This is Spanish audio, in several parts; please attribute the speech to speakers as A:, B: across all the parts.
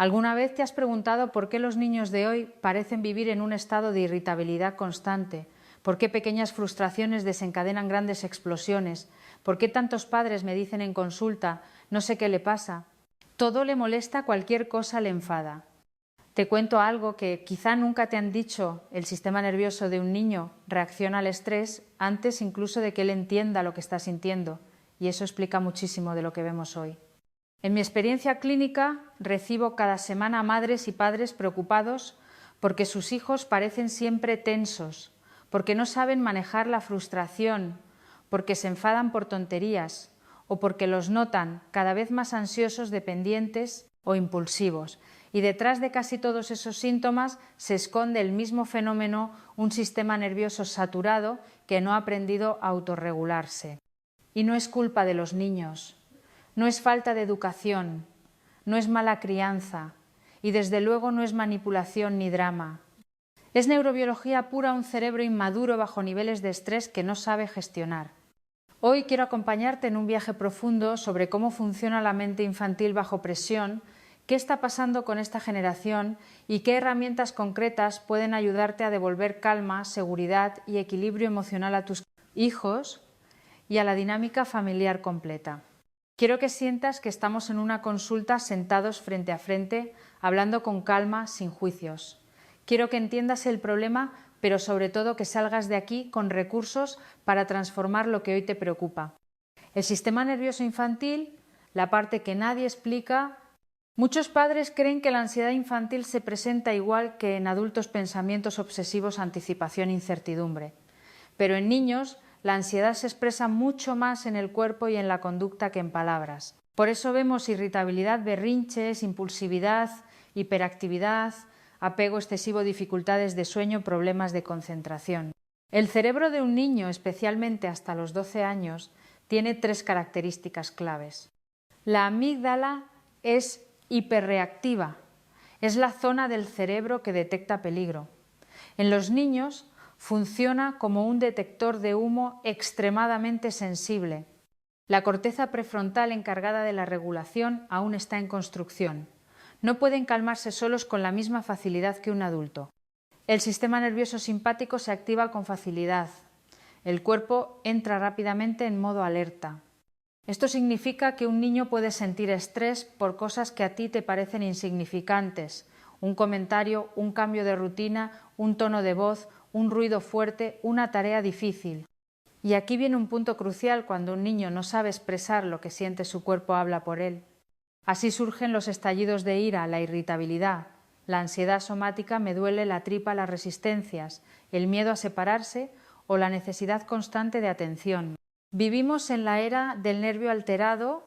A: ¿Alguna vez te has preguntado por qué los niños de hoy parecen vivir en un estado de irritabilidad constante? ¿Por qué pequeñas frustraciones desencadenan grandes explosiones? ¿Por qué tantos padres me dicen en consulta, no sé qué le pasa? Todo le molesta, cualquier cosa le enfada. Te cuento algo que quizá nunca te han dicho. El sistema nervioso de un niño reacciona al estrés antes incluso de que él entienda lo que está sintiendo, y eso explica muchísimo de lo que vemos hoy. En mi experiencia clínica recibo cada semana a madres y padres preocupados porque sus hijos parecen siempre tensos, porque no saben manejar la frustración, porque se enfadan por tonterías o porque los notan cada vez más ansiosos, dependientes o impulsivos. Y detrás de casi todos esos síntomas se esconde el mismo fenómeno, un sistema nervioso saturado que no ha aprendido a autorregularse. Y no es culpa de los niños, no es falta de educación, no es mala crianza y desde luego no es manipulación ni drama. Es neurobiología pura, un cerebro inmaduro bajo niveles de estrés que no sabe gestionar. Hoy quiero acompañarte en un viaje profundo sobre cómo funciona la mente infantil bajo presión, qué está pasando con esta generación y qué herramientas concretas pueden ayudarte a devolver calma, seguridad y equilibrio emocional a tus hijos y a la dinámica familiar completa. Quiero que sientas que estamos en una consulta sentados frente a frente, hablando con calma, sin juicios. Quiero que entiendas el problema, pero sobre todo que salgas de aquí con recursos para transformar lo que hoy te preocupa. El sistema nervioso infantil, la parte que nadie explica. Muchos padres creen que la ansiedad infantil se presenta igual que en adultos: pensamientos obsesivos, anticipación, incertidumbre. Pero en niños la ansiedad se expresa mucho más en el cuerpo y en la conducta que en palabras. Por eso vemos irritabilidad, berrinches, impulsividad, hiperactividad, apego excesivo, dificultades de sueño, problemas de concentración. El cerebro de un niño, especialmente hasta los 12 años, tiene 3 características claves. La amígdala es hiperreactiva, es la zona del cerebro que detecta peligro. En los niños funciona como un detector de humo extremadamente sensible. La corteza prefrontal, encargada de la regulación, aún está en construcción. No pueden calmarse solos con la misma facilidad que un adulto. El sistema nervioso simpático se activa con facilidad. El cuerpo entra rápidamente en modo alerta. Esto significa que un niño puede sentir estrés por cosas que a ti te parecen insignificantes: un comentario, un cambio de rutina, un tono de voz, un ruido fuerte, una tarea difícil. Y aquí viene un punto crucial: cuando un niño no sabe expresar lo que siente, su cuerpo habla por él. Así surgen los estallidos de ira, la irritabilidad, la ansiedad somática: me duele la tripa, las resistencias, el miedo a separarse o la necesidad constante de atención. Vivimos en la era del nervio alterado.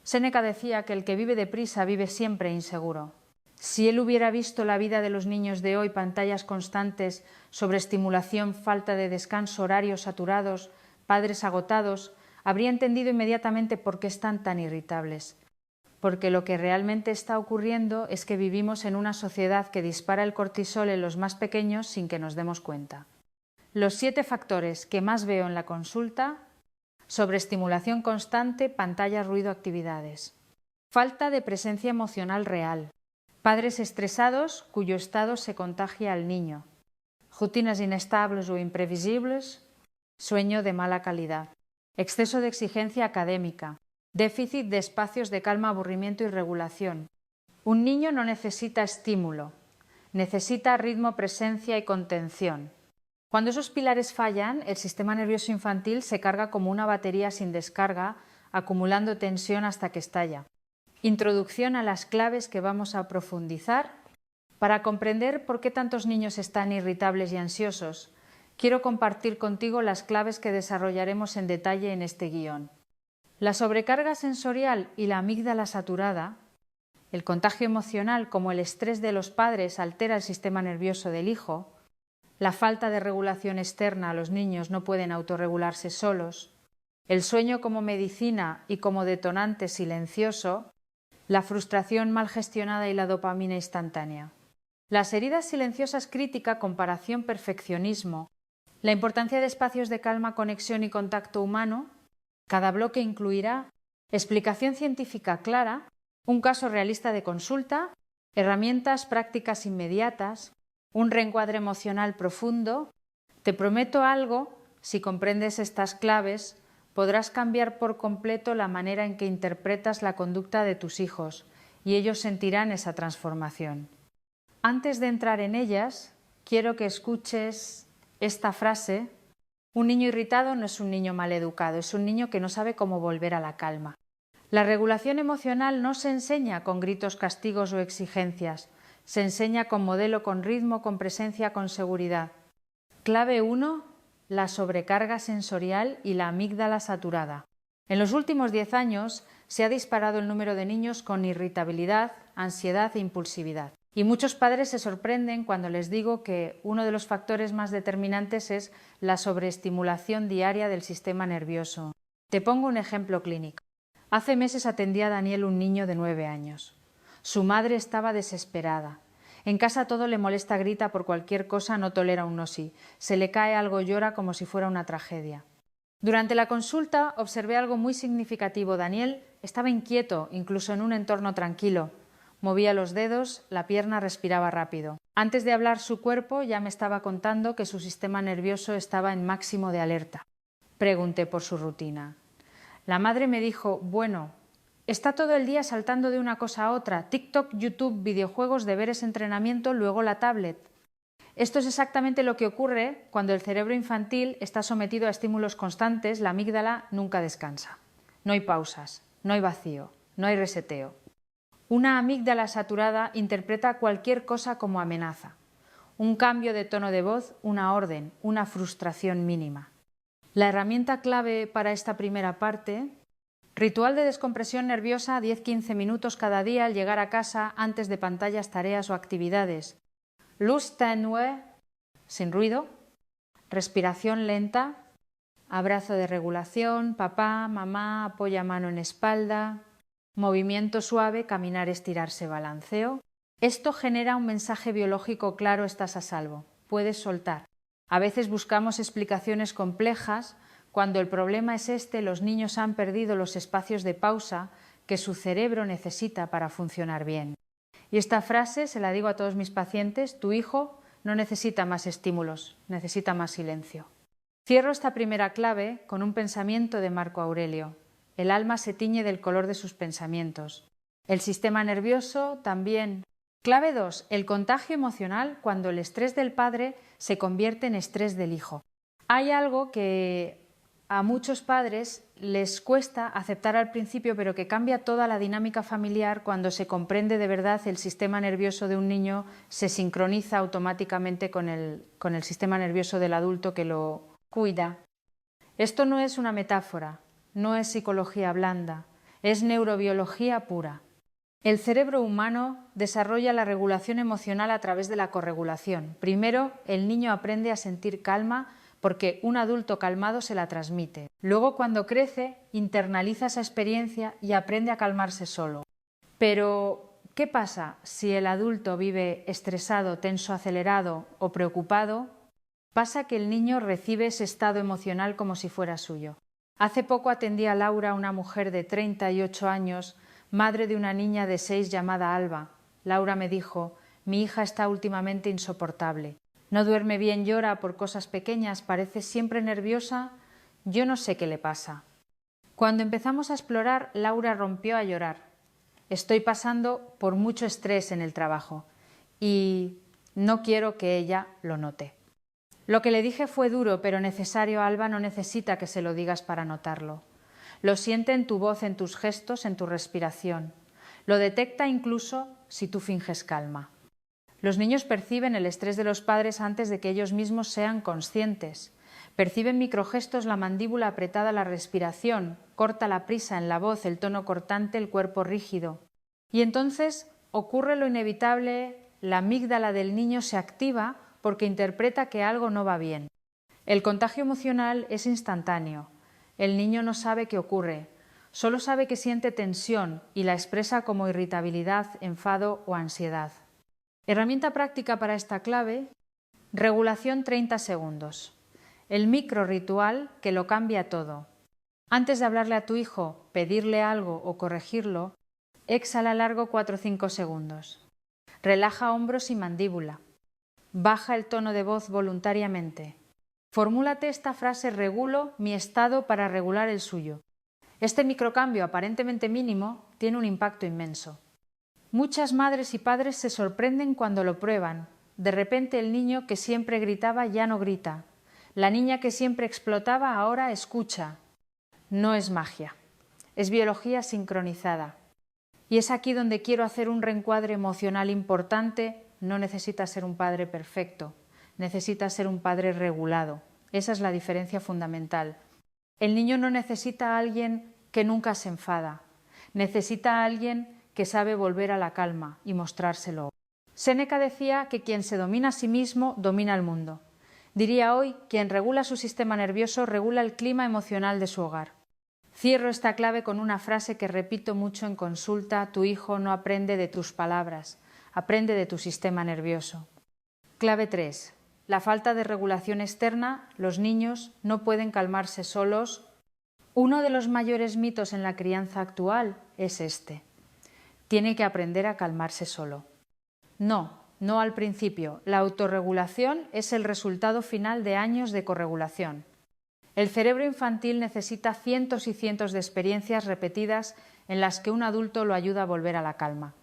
A: Séneca decía que el que vive deprisa vive siempre inseguro. Si él hubiera visto la vida de los niños de hoy, pantallas constantes, sobreestimulación, falta de descanso, horarios saturados, padres agotados, habría entendido inmediatamente por qué están tan irritables. Porque lo que realmente está ocurriendo es que vivimos en una sociedad que dispara el cortisol en los más pequeños sin que nos demos cuenta. Los 7 factores que más veo en la consulta: sobreestimulación constante, pantalla, ruido, actividades. Falta de presencia emocional real. Padres estresados cuyo estado se contagia al niño. Rutinas inestables o imprevisibles. Sueño de mala calidad. Exceso de exigencia académica. Déficit de espacios de calma, aburrimiento y regulación. Un niño no necesita estímulo, necesita ritmo, presencia y contención. Cuando esos pilares fallan, el sistema nervioso infantil se carga como una batería sin descarga, acumulando tensión hasta que estalla. Introducción a las claves que vamos a profundizar. Para comprender por qué tantos niños están irritables y ansiosos, quiero compartir contigo las claves que desarrollaremos en detalle en este guión. La sobrecarga sensorial y la amígdala saturada, el contagio emocional como el estrés de los padres altera el sistema nervioso del hijo, la falta de regulación externa, los niños no pueden autorregularse solos, el sueño como medicina y como detonante silencioso, la frustración mal gestionada y la dopamina instantánea. Las heridas silenciosas: crítica, comparación, perfeccionismo, la importancia de espacios de calma, conexión y contacto humano. Cada bloque incluirá explicación científica clara, un caso realista de consulta Herramientas prácticas inmediatas, un reencuadre emocional profundo. Te prometo algo, si comprendes estas claves, podrás cambiar por completo la manera en que interpretas la conducta de tus hijos y ellos sentirán esa transformación. Antes de entrar en ellas, quiero que escuches esta frase. Un niño irritado no es un niño maleducado, es un niño que no sabe cómo volver a la calma. La regulación emocional no se enseña con gritos, castigos o exigencias, se enseña con modelo, con ritmo, con presencia, con seguridad. Clave 1. La sobrecarga sensorial y la amígdala saturada. En los últimos 10 años se ha disparado el número de niños con irritabilidad, ansiedad e impulsividad. Y muchos padres se sorprenden cuando les digo que uno de los factores más determinantes es la sobreestimulación diaria del sistema nervioso. Te pongo un ejemplo clínico. Hace meses atendía a Daniel, un niño de 9 años. Su madre estaba desesperada. En casa todo le molesta, grita por cualquier cosa, no tolera un no sí. Se le cae algo, llora como si fuera una tragedia. Durante la consulta observé algo muy significativo. Daniel estaba inquieto, incluso en un entorno tranquilo. Movía los dedos, la pierna, respiraba rápido. Antes de hablar su cuerpo ya me estaba contando que su sistema nervioso estaba en máximo de alerta. Pregunté por su rutina. La madre me dijo, bueno, está todo el día saltando de una cosa a otra, TikTok, YouTube, videojuegos, deberes, entrenamiento, luego la tablet. Esto es exactamente lo que ocurre cuando el cerebro infantil está sometido a estímulos constantes, la amígdala nunca descansa. No hay pausas, no hay vacío, no hay reseteo. Una amígdala saturada interpreta cualquier cosa como amenaza. Un cambio de tono de voz, una orden, una frustración mínima. La herramienta clave para esta primera parte: ritual de descompresión nerviosa, 10-15 minutos cada día al llegar a casa, antes de pantallas, tareas o actividades. Luz tenue, sin ruido. Respiración lenta. Abrazo de regulación, papá, mamá, apoya mano en espalda. Movimiento suave, caminar, estirarse, balanceo. Esto genera un mensaje biológico claro: estás a salvo, puedes soltar. A veces buscamos explicaciones complejas. Cuando el problema es este, los niños han perdido los espacios de pausa que su cerebro necesita para funcionar bien. Y esta frase se la digo a todos mis pacientes: tu hijo no necesita más estímulos, necesita más silencio. Cierro esta primera clave con un pensamiento de Marco Aurelio. El alma se tiñe del color de sus pensamientos. El sistema nervioso también. Clave 2. El contagio emocional, cuando el estrés del padre se convierte en estrés del hijo. Hay algo que a muchos padres les cuesta aceptar al principio, pero que cambia toda la dinámica familiar cuando se comprende de verdad. El sistema nervioso de un niño se sincroniza automáticamente con el sistema nervioso del adulto que lo cuida. Esto no es una metáfora, no es psicología blanda, es neurobiología pura. El cerebro humano desarrolla la regulación emocional a través de la corregulación. Primero, el niño aprende a sentir calma porque un adulto calmado se la transmite. Luego, cuando crece, internaliza esa experiencia y aprende a calmarse solo. Pero, ¿qué pasa si el adulto vive estresado, tenso, acelerado o preocupado? Pasa que el niño recibe ese estado emocional como si fuera suyo. Hace poco atendí a Laura, una mujer de 38 años, madre de una niña de 6 llamada Alba. Laura me dijo: mi hija está últimamente insoportable. No duerme bien, llora por cosas pequeñas, parece siempre nerviosa. Yo no sé qué le pasa. Cuando empezamos a explorar, Laura rompió a llorar. Estoy pasando por mucho estrés en el trabajo y no quiero que ella lo note. Lo que le dije fue duro, pero necesario. Alba no necesita que se lo digas para notarlo. Lo siente en tu voz, en tus gestos, en tu respiración. Lo detecta incluso si tú finges calma. Los niños perciben el estrés de los padres antes de que ellos mismos sean conscientes. Perciben microgestos, la mandíbula apretada, la respiración, corta la prisa en la voz, el tono cortante, el cuerpo rígido. Y entonces ocurre lo inevitable: la amígdala del niño se activa porque interpreta que algo no va bien. El contagio emocional es instantáneo. El niño no sabe qué ocurre, solo sabe que siente tensión y la expresa como irritabilidad, enfado o ansiedad. Herramienta práctica para esta clave: regulación 30 segundos. El micro ritual que lo cambia todo. Antes de hablarle a tu hijo, pedirle algo o corregirlo, exhala largo 4 o 5 segundos. Relaja hombros y mandíbula. Baja el tono de voz voluntariamente. Formúlate esta frase: regulo mi estado para regular el suyo. Este microcambio aparentemente mínimo tiene un impacto inmenso. Muchas madres y padres se sorprenden cuando lo prueban. De repente el niño que siempre gritaba ya no grita. La niña que siempre explotaba ahora escucha. No es magia, es biología sincronizada. Y es aquí donde quiero hacer un reencuadre emocional importante. No necesitas ser un padre perfecto, necesitas ser un padre regulado. Esa es la diferencia fundamental. El niño no necesita a alguien que nunca se enfada, necesita a alguien que sabe volver a la calma y mostrárselo. Séneca decía que quien se domina a sí mismo domina el mundo. Diría hoy, quien regula su sistema nervioso regula el clima emocional de su hogar. Cierro esta clave con una frase que repito mucho en consulta: tu hijo no aprende de tus palabras, aprende de tu sistema nervioso. Clave 3. La falta de regulación externa. Los niños no pueden calmarse solos. Uno de los mayores mitos en la crianza actual es este: tiene que aprender a calmarse solo. No al principio. La autorregulación es el resultado final de años de corregulación. El cerebro infantil necesita cientos y cientos de experiencias repetidas en las que un adulto lo ayuda a volver a la calma.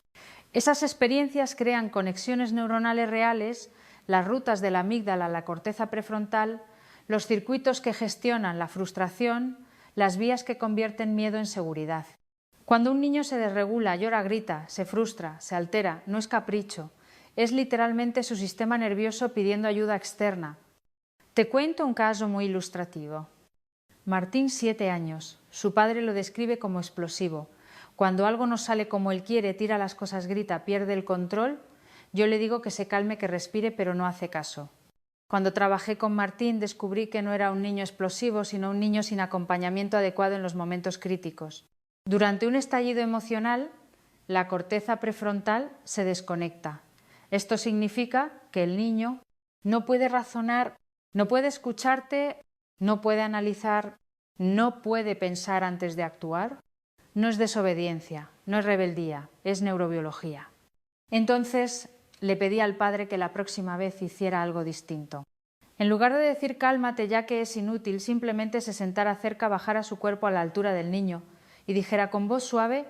A: Esas experiencias crean conexiones neuronales reales, las rutas de la amígdala a la corteza prefrontal, los circuitos que gestionan la frustración, las vías que convierten miedo en seguridad. Cuando un niño se desregula, llora, grita, se frustra, se altera, no es capricho, es literalmente su sistema nervioso pidiendo ayuda externa. Te cuento un caso muy ilustrativo. Martín, 7 años. Su padre lo describe como explosivo. Cuando algo no sale como él quiere, tira las cosas, grita, pierde el control, yo le digo que se calme, que respire, pero no hace caso. Cuando trabajé con Martín descubrí que no era un niño explosivo, sino un niño sin acompañamiento adecuado en los momentos críticos. Durante un estallido emocional, la corteza prefrontal se desconecta. Esto significa que el niño no puede razonar, no puede escucharte, no puede analizar, no puede pensar antes de actuar. No es desobediencia, no es rebeldía, es neurobiología. Entonces le pedí al padre que la próxima vez hiciera algo distinto. En lugar de decir cálmate ya que es inútil, simplemente se sentara cerca, bajara su cuerpo a la altura del niño y dijera con voz suave: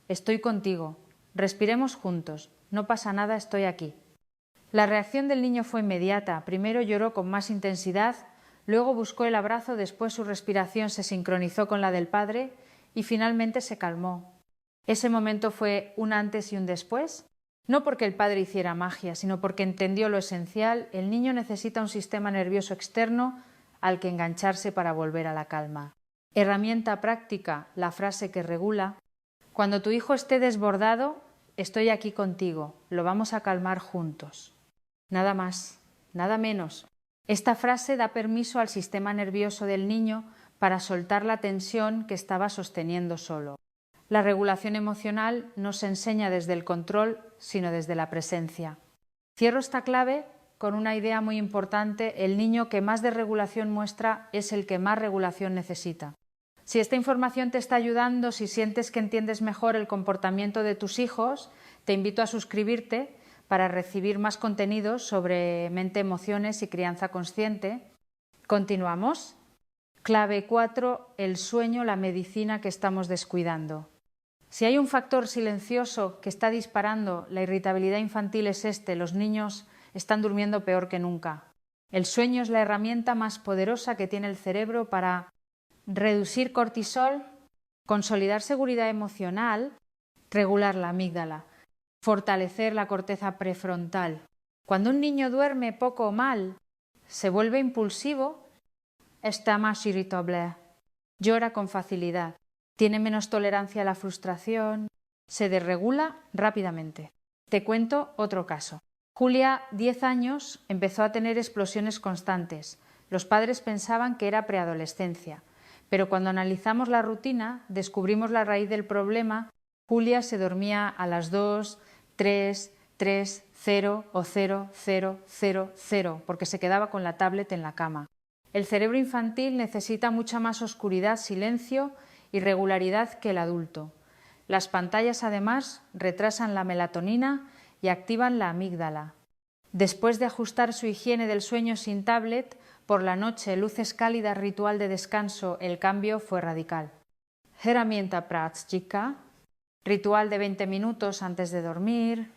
A: estoy contigo, respiremos juntos, no pasa nada, estoy aquí. La reacción del niño fue inmediata. Primero lloró con más intensidad, luego buscó el abrazo, después su respiración se sincronizó con la del padre y finalmente se calmó. Ese momento fue un antes y un después. No porque el padre hiciera magia, sino porque entendió lo esencial: el niño necesita un sistema nervioso externo al que engancharse para volver a la calma. Herramienta práctica, la frase que regula: cuando tu hijo esté desbordado, estoy aquí contigo, lo vamos a calmar juntos. Nada más, nada menos. Esta frase da permiso al sistema nervioso del niño para soltar la tensión que estaba sosteniendo solo. La regulación emocional no se enseña desde el control, sino desde la presencia. Cierro esta clave con una idea muy importante: el niño que más desregulación muestra es el que más regulación necesita. Si esta información te está ayudando, si sientes que entiendes mejor el comportamiento de tus hijos, te invito a suscribirte para recibir más contenidos sobre mente, emociones y crianza consciente. Continuamos. Clave 4. El sueño, la medicina que estamos descuidando. Si hay un factor silencioso que está disparando la irritabilidad infantil es este: los niños están durmiendo peor que nunca. El sueño es la herramienta más poderosa que tiene el cerebro para reducir cortisol, consolidar seguridad emocional, regular la amígdala, fortalecer la corteza prefrontal. Cuando un niño duerme poco o mal, se vuelve impulsivo, está más irritable, llora con facilidad, tiene menos tolerancia a la frustración, se desregula rápidamente. Te cuento otro caso. Julia, 10 años, empezó a tener explosiones constantes. Los padres pensaban que era preadolescencia, pero cuando analizamos la rutina, descubrimos la raíz del problema. Julia se dormía a las 2, 3, 3, 0 o 0, 0, 0, 0, porque se quedaba con la tablet en la cama. El cerebro infantil necesita mucha más oscuridad, silencio y regularidad que el adulto. Las pantallas, además, retrasan la melatonina y activan la amígdala. Después de ajustar su higiene del sueño sin tablet, por la noche, luces cálidas, ritual de descanso, el cambio fue radical. Herramienta práctica, ritual de 20 minutos antes de dormir,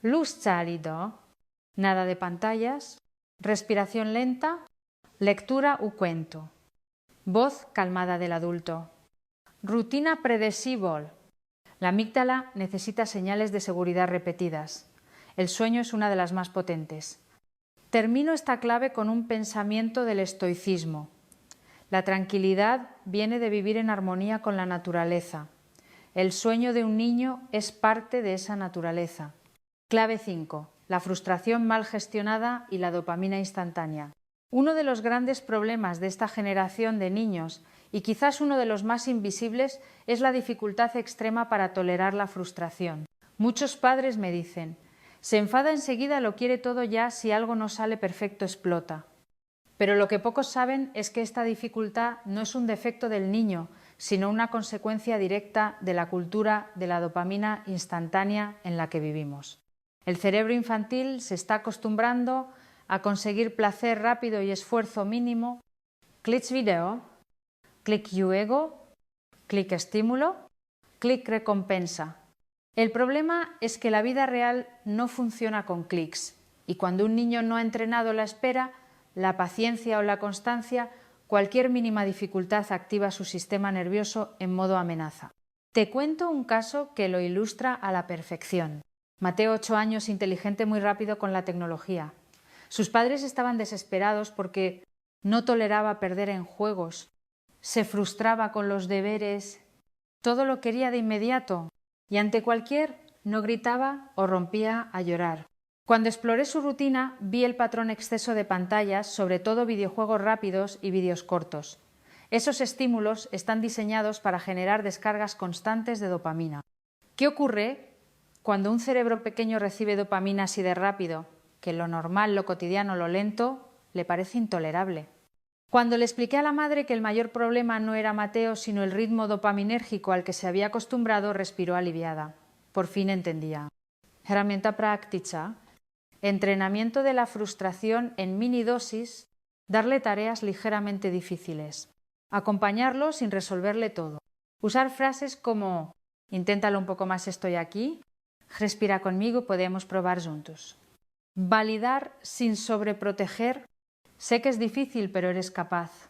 A: luz cálido, nada de pantallas, respiración lenta, lectura u cuento, voz calmada del adulto. Rutina predecible. La amígdala necesita señales de seguridad repetidas. El sueño es una de las más potentes. Termino esta clave con un pensamiento del estoicismo. La tranquilidad viene de vivir en armonía con la naturaleza. El sueño de un niño es parte de esa naturaleza. Clave 5. La frustración mal gestionada y la dopamina instantánea. Uno de los grandes problemas de esta generación de niños, y quizás uno de los más invisibles, es la dificultad extrema para tolerar la frustración. Muchos padres me dicen: se enfada enseguida, lo quiere todo ya, si algo no sale perfecto explota. Pero lo que pocos saben es que esta dificultad no es un defecto del niño, sino una consecuencia directa de la cultura de la dopamina instantánea en la que vivimos. El cerebro infantil se está acostumbrando a conseguir placer rápido y esfuerzo mínimo. Clic video, clic juego, clic estímulo, clic recompensa. El problema es que la vida real no funciona con clics, y cuando un niño no ha entrenado la espera, la paciencia o la constancia, cualquier mínima dificultad activa su sistema nervioso en modo amenaza. Te cuento un caso que lo ilustra a la perfección. Mateo, 8 años, inteligente, muy rápido con la tecnología. Sus padres estaban desesperados porque no toleraba perder en juegos, se frustraba con los deberes, todo lo quería de inmediato y ante cualquier no gritaba o rompía a llorar. Cuando exploré su rutina, vi el patrón exceso de pantallas, sobre todo videojuegos rápidos y vídeos cortos. Esos estímulos están diseñados para generar descargas constantes de dopamina. ¿Qué ocurre cuando un cerebro pequeño recibe dopamina así de rápido, que lo normal, lo cotidiano, lo lento, le parece intolerable? Cuando le expliqué a la madre que el mayor problema no era Mateo, sino el ritmo dopaminérgico al que se había acostumbrado, respiró aliviada. Por fin entendía. Herramienta práctica. Entrenamiento de la frustración en mini dosis, darle tareas ligeramente difíciles. Acompañarlo sin resolverle todo. Usar frases como: inténtalo un poco más, estoy aquí. Respira conmigo, podemos probar juntos. Validar sin sobreproteger. Sé que es difícil, pero eres capaz.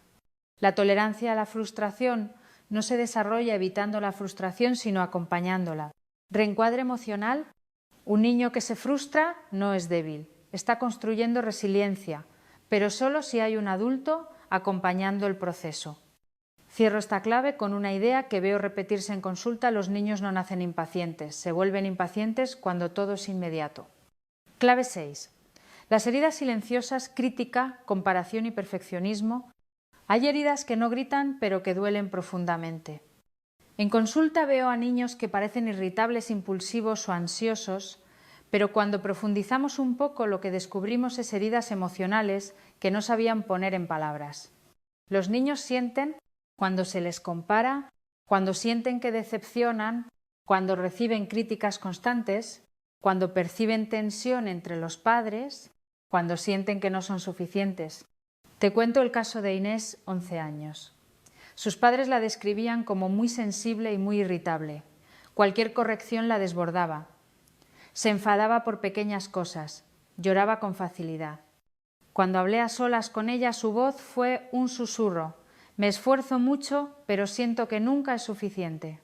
A: La tolerancia a la frustración no se desarrolla evitando la frustración, sino acompañándola. Reencuadre emocional. Un niño que se frustra no es débil, está construyendo resiliencia, pero solo si hay un adulto acompañando el proceso. Cierro esta clave con una idea que veo repetirse en consulta: los niños no nacen impacientes, se vuelven impacientes cuando todo es inmediato. Clave 6. Las heridas silenciosas, crítica, comparación y perfeccionismo. Hay heridas que no gritan pero que duelen profundamente. En consulta veo a niños que parecen irritables, impulsivos o ansiosos, pero cuando profundizamos un poco lo que descubrimos es heridas emocionales que no sabían poner en palabras. Los niños sienten cuando se les compara, cuando sienten que decepcionan, cuando reciben críticas constantes, cuando perciben tensión entre los padres, cuando sienten que no son suficientes. Te cuento el caso de Inés, 11 años. Sus padres la describían como muy sensible y muy irritable. Cualquier corrección la desbordaba. Se enfadaba por pequeñas cosas, lloraba con facilidad. Cuando hablé a solas con ella, su voz fue un susurro. Me esfuerzo mucho, pero siento que nunca es suficiente.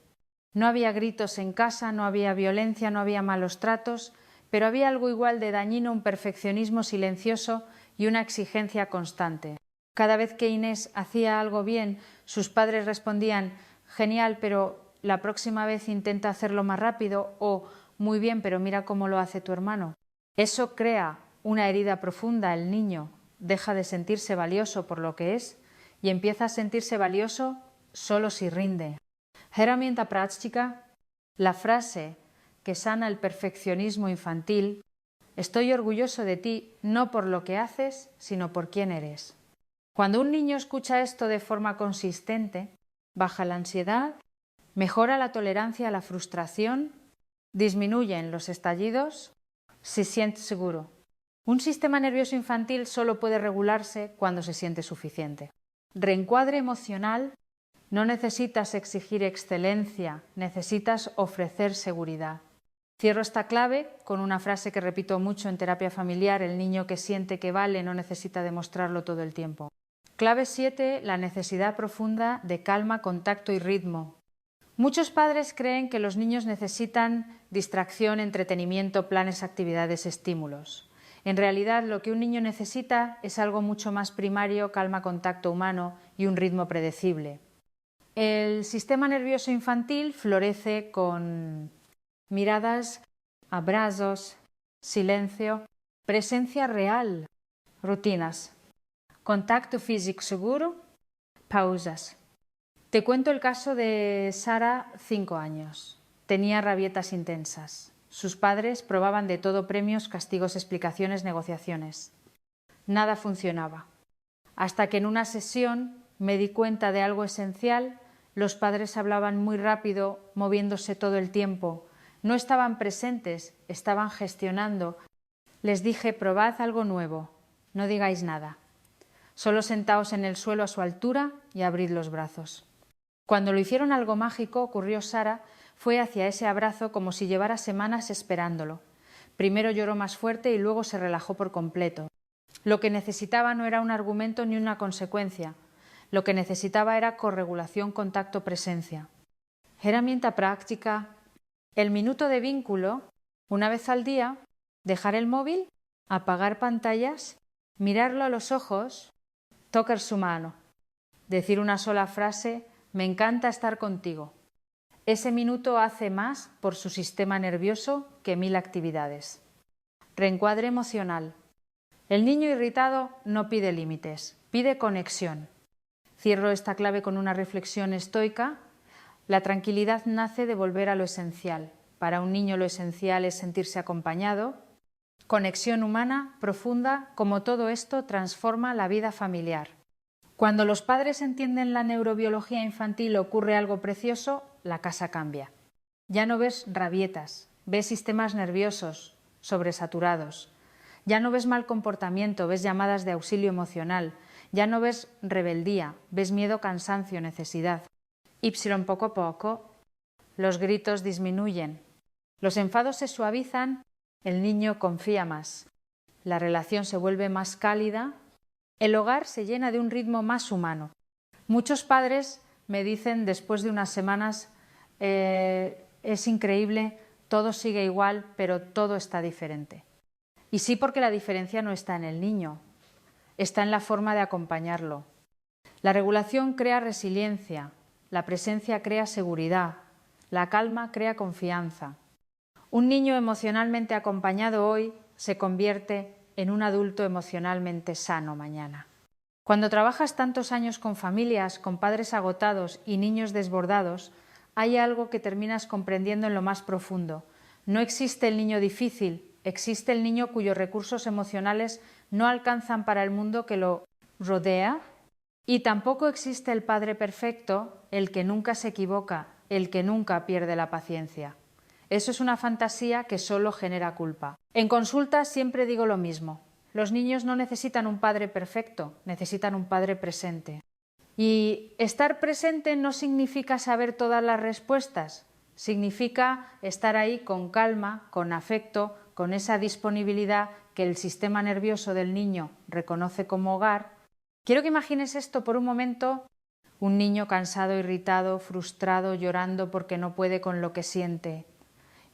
A: No había gritos en casa, no había violencia, no había malos tratos, pero había algo igual de dañino, un perfeccionismo silencioso y una exigencia constante. Cada vez que Inés hacía algo bien, sus padres respondían: genial, pero la próxima vez intenta hacerlo más rápido, o muy bien, pero mira cómo lo hace tu hermano. Eso crea una herida profunda. El niño deja de sentirse valioso por lo que es y empieza a sentirse valioso solo si rinde. Herramienta práctica. La frase que sana el perfeccionismo infantil: estoy orgulloso de ti, no por lo que haces, sino por quién eres. Cuando un niño escucha esto de forma consistente, baja la ansiedad, mejora la tolerancia a la frustración, disminuyen los estallidos, se siente seguro. Un sistema nervioso infantil solo puede regularse cuando se siente suficiente. Reencuadre emocional. No necesitas exigir excelencia, necesitas ofrecer seguridad. Cierro esta clave con una frase que repito mucho en terapia familiar: el niño que siente que vale no necesita demostrarlo todo el tiempo. Clave 7, la necesidad profunda de calma, contacto y ritmo. Muchos padres creen que los niños necesitan distracción, entretenimiento, planes, actividades, estímulos. En realidad, lo que un niño necesita es algo mucho más primario: calma, contacto humano y un ritmo predecible. El sistema nervioso infantil florece con miradas, abrazos, silencio, presencia real, rutinas, contacto físico seguro, pausas. Te cuento el caso de Sara, 5 años. Tenía rabietas intensas. Sus padres probaban de todo: premios, castigos, explicaciones, negociaciones. Nada funcionaba. Hasta que en una sesión me di cuenta de algo esencial. Los padres hablaban muy rápido, moviéndose todo el tiempo. No estaban presentes, estaban gestionando. Les dije: probad algo nuevo, no digáis nada. Solo sentaos en el suelo a su altura y abrid los brazos. Cuando lo hicieron algo mágico, ocurrió. Sara fue hacia ese abrazo como si llevara semanas esperándolo. Primero lloró más fuerte y luego se relajó por completo. Lo que necesitaba no era un argumento ni una consecuencia. Lo que necesitaba era corregulación, contacto, presencia. Herramienta práctica. El minuto de vínculo, una vez al día, dejar el móvil, apagar pantallas, mirarlo a los ojos, tocar su mano, decir una sola frase: me encanta estar contigo. Ese minuto hace más por su sistema nervioso que 1000 actividades. Reencuadre emocional. El niño irritado no pide límites, pide conexión. Cierro esta clave con una reflexión estoica. La tranquilidad nace de volver a lo esencial. Para un niño lo esencial es sentirse acompañado. Conexión humana profunda, como todo esto transforma la vida familiar. Cuando los padres entienden la neurobiología infantil ocurre algo precioso: la casa cambia. Ya no ves rabietas, ves sistemas nerviosos sobresaturados. Ya no ves mal comportamiento, ves llamadas de auxilio emocional. Ya no ves rebeldía, ves miedo, cansancio, necesidad. Y poco a poco, los gritos disminuyen, los enfados se suavizan, el niño confía más, la relación se vuelve más cálida, el hogar se llena de un ritmo más humano. Muchos padres me dicen después de unas semanas: es increíble, todo sigue igual, pero todo está diferente. Y sí, porque la diferencia no está en el niño, está en la forma de acompañarlo. La regulación crea resiliencia, la presencia crea seguridad, la calma crea confianza. Un niño emocionalmente acompañado hoy se convierte en un adulto emocionalmente sano mañana. Cuando trabajas tantos años con familias, con padres agotados y niños desbordados, hay algo que terminas comprendiendo en lo más profundo. No existe el niño difícil, existe el niño cuyos recursos emocionales no alcanzan para el mundo que lo rodea, y tampoco existe el padre perfecto, el que nunca se equivoca, el que nunca pierde la paciencia. Eso es una fantasía que solo genera culpa. En consulta siempre digo lo mismo: los niños no necesitan un padre perfecto, necesitan un padre presente. Y estar presente no significa saber todas las respuestas, significa estar ahí con calma, con afecto, con esa disponibilidad que el sistema nervioso del niño reconoce como hogar. Quiero que imagines esto por un momento: un niño cansado, irritado, frustrado, llorando porque no puede con lo que siente,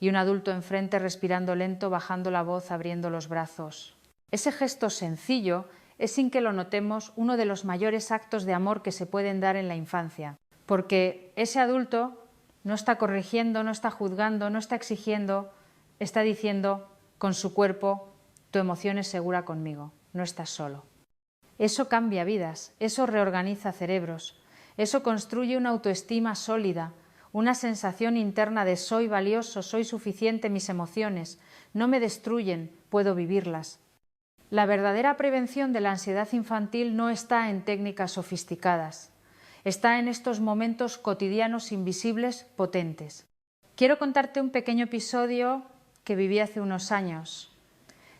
A: y un adulto enfrente respirando lento, bajando la voz, abriendo los brazos. Ese gesto sencillo es, sin que lo notemos, uno de los mayores actos de amor que se pueden dar en la infancia, porque ese adulto no está corrigiendo, no está juzgando, no está exigiendo, está diciendo con su cuerpo: tu emoción es segura conmigo, no estás solo. Eso cambia vidas, eso reorganiza cerebros, eso construye una autoestima sólida, una sensación interna de soy valioso, soy suficiente, mis emociones no me destruyen, puedo vivirlas. La verdadera prevención de la ansiedad infantil no está en técnicas sofisticadas, está en estos momentos cotidianos, invisibles, potentes. Quiero contarte un pequeño episodio que viví hace unos años.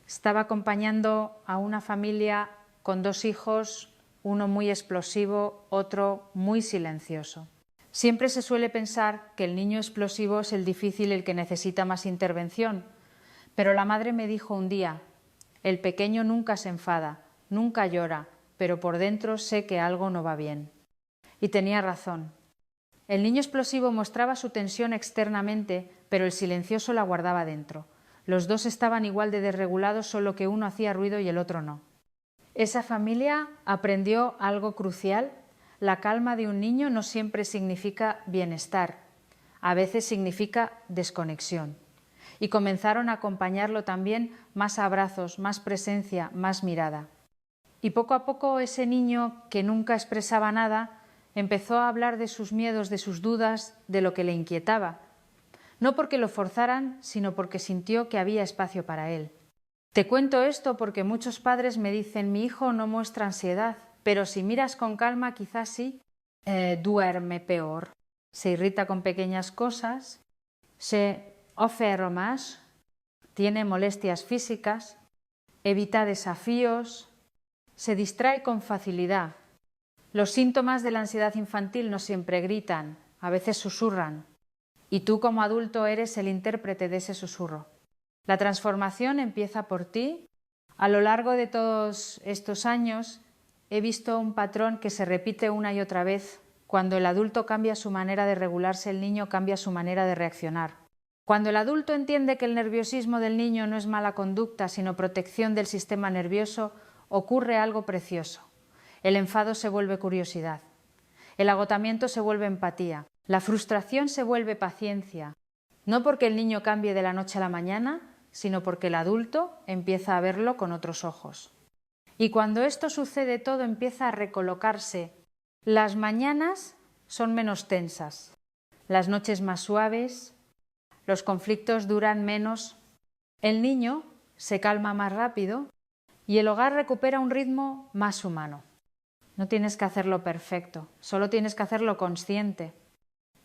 A: Estaba acompañando a una familia con 2 hijos, uno muy explosivo, otro muy silencioso. Siempre se suele pensar que el niño explosivo es el difícil, el que necesita más intervención, pero la madre me dijo un día: el pequeño nunca se enfada, nunca llora, pero por dentro sé que algo no va bien. Y tenía razón. El niño explosivo mostraba su tensión externamente, pero el silencioso la guardaba dentro. Los dos estaban igual de desregulados, solo que uno hacía ruido y el otro no. Esa familia aprendió algo crucial. La calma de un niño no siempre significa bienestar, a veces significa desconexión. Y comenzaron a acompañarlo también más abrazos, más presencia, más mirada. Y poco a poco ese niño que nunca expresaba nada empezó a hablar de sus miedos, de sus dudas, de lo que le inquietaba. No porque lo forzaran, sino porque sintió que había espacio para él. Te cuento esto porque muchos padres me dicen: mi hijo no muestra ansiedad, pero si miras con calma quizás sí. Duerme peor, se irrita con pequeñas cosas, se ofende más, tiene molestias físicas, evita desafíos, se distrae con facilidad. Los síntomas de la ansiedad infantil no siempre gritan, a veces susurran. Y tú como adulto eres el intérprete de ese susurro. La transformación empieza por ti. A lo largo de todos estos años he visto un patrón que se repite una y otra vez. Cuando el adulto cambia su manera de regularse, el niño cambia su manera de reaccionar. Cuando el adulto entiende que el nerviosismo del niño no es mala conducta, sino protección del sistema nervioso, ocurre algo precioso. El enfado se vuelve curiosidad. El agotamiento se vuelve empatía. La frustración se vuelve paciencia, no porque el niño cambie de la noche a la mañana, sino porque el adulto empieza a verlo con otros ojos. Y cuando esto sucede, todo empieza a recolocarse. Las mañanas son menos tensas, las noches más suaves, los conflictos duran menos, el niño se calma más rápido y el hogar recupera un ritmo más humano. No tienes que hacerlo perfecto, solo tienes que hacerlo consciente.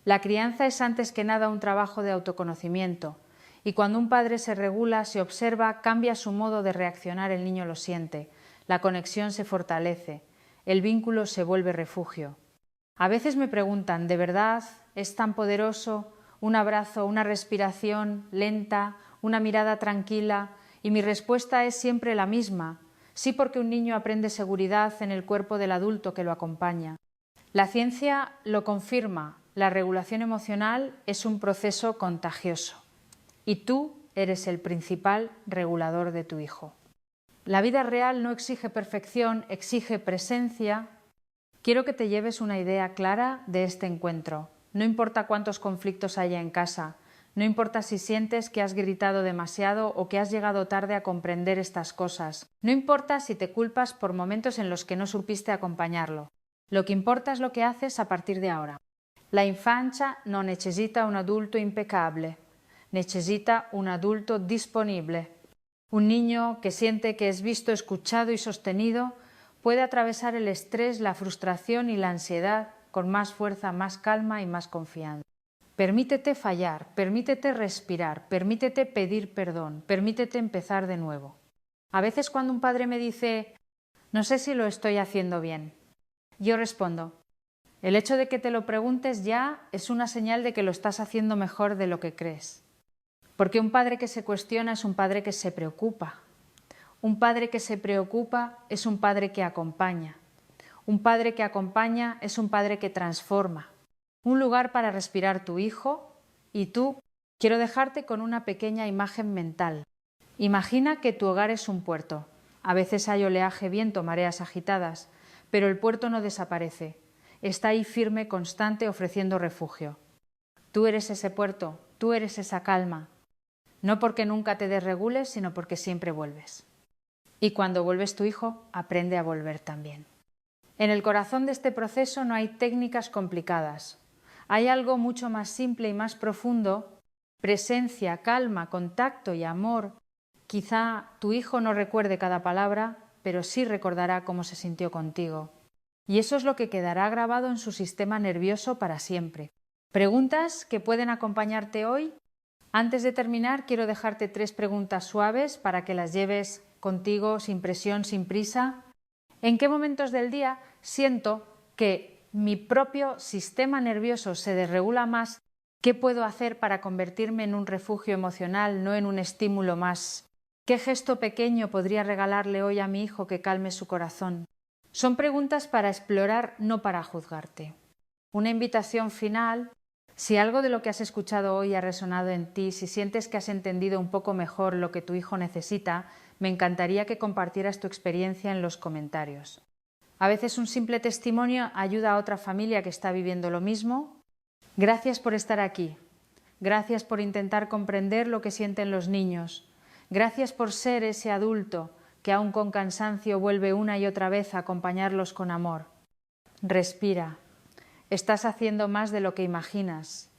A: La crianza es antes que nada un trabajo de autoconocimiento, y cuando un padre se regula, se observa, cambia su modo de reaccionar, el niño lo siente, la conexión se fortalece, el vínculo se vuelve refugio. A veces me preguntan: ¿de verdad es tan poderoso un abrazo, una respiración lenta, una mirada tranquila? Y mi respuesta es siempre la misma: sí, porque un niño aprende seguridad en el cuerpo del adulto que lo acompaña. La ciencia lo confirma. La regulación emocional es un proceso contagioso y tú eres el principal regulador de tu hijo. La vida real no exige perfección, exige presencia. Quiero que te lleves una idea clara de este encuentro. No importa cuántos conflictos haya en casa, no importa si sientes que has gritado demasiado o que has llegado tarde a comprender estas cosas, no importa si te culpas por momentos en los que no supiste acompañarlo. Lo que importa es lo que haces a partir de ahora. La infancia no necesita un adulto impecable, necesita un adulto disponible. Un niño que siente que es visto, escuchado y sostenido puede atravesar el estrés, la frustración y la ansiedad con más fuerza, más calma y más confianza. Permítete fallar, permítete respirar, permítete pedir perdón, permítete empezar de nuevo. A veces cuando un padre me dice: no sé si lo estoy haciendo bien, yo respondo: el hecho de que te lo preguntes ya es una señal de que lo estás haciendo mejor de lo que crees. Porque un padre que se cuestiona es un padre que se preocupa. Un padre que se preocupa es un padre que acompaña. Un padre que acompaña es un padre que transforma. Un lugar para respirar tu hijo y tú. Quiero dejarte con una pequeña imagen mental. Imagina que tu hogar es un puerto. A veces hay oleaje, viento, mareas agitadas, pero el puerto no desaparece. Está ahí firme, constante, ofreciendo refugio. Tú eres ese puerto, tú eres esa calma. No porque nunca te desregules, sino porque siempre vuelves. Y cuando vuelves tu hijo, aprende a volver también. En el corazón de este proceso no hay técnicas complicadas. Hay algo mucho más simple y más profundo: presencia, calma, contacto y amor. Quizá tu hijo no recuerde cada palabra, pero sí recordará cómo se sintió contigo. Y eso es lo que quedará grabado en su sistema nervioso para siempre. ¿Preguntas que pueden acompañarte hoy? Antes de terminar, quiero dejarte 3 preguntas suaves para que las lleves contigo sin presión, sin prisa. ¿En qué momentos del día siento que mi propio sistema nervioso se desregula más? ¿Qué puedo hacer para convertirme en un refugio emocional, no en un estímulo más? ¿Qué gesto pequeño podría regalarle hoy a mi hijo que calme su corazón? Son preguntas para explorar, no para juzgarte. Una invitación final: si algo de lo que has escuchado hoy ha resonado en ti, si sientes que has entendido un poco mejor lo que tu hijo necesita, me encantaría que compartieras tu experiencia en los comentarios. A veces un simple testimonio ayuda a otra familia que está viviendo lo mismo. Gracias por estar aquí. Gracias por intentar comprender lo que sienten los niños. Gracias por ser ese adulto que aún con cansancio vuelve una y otra vez a acompañarlos con amor. Respira. Estás haciendo más de lo que imaginas.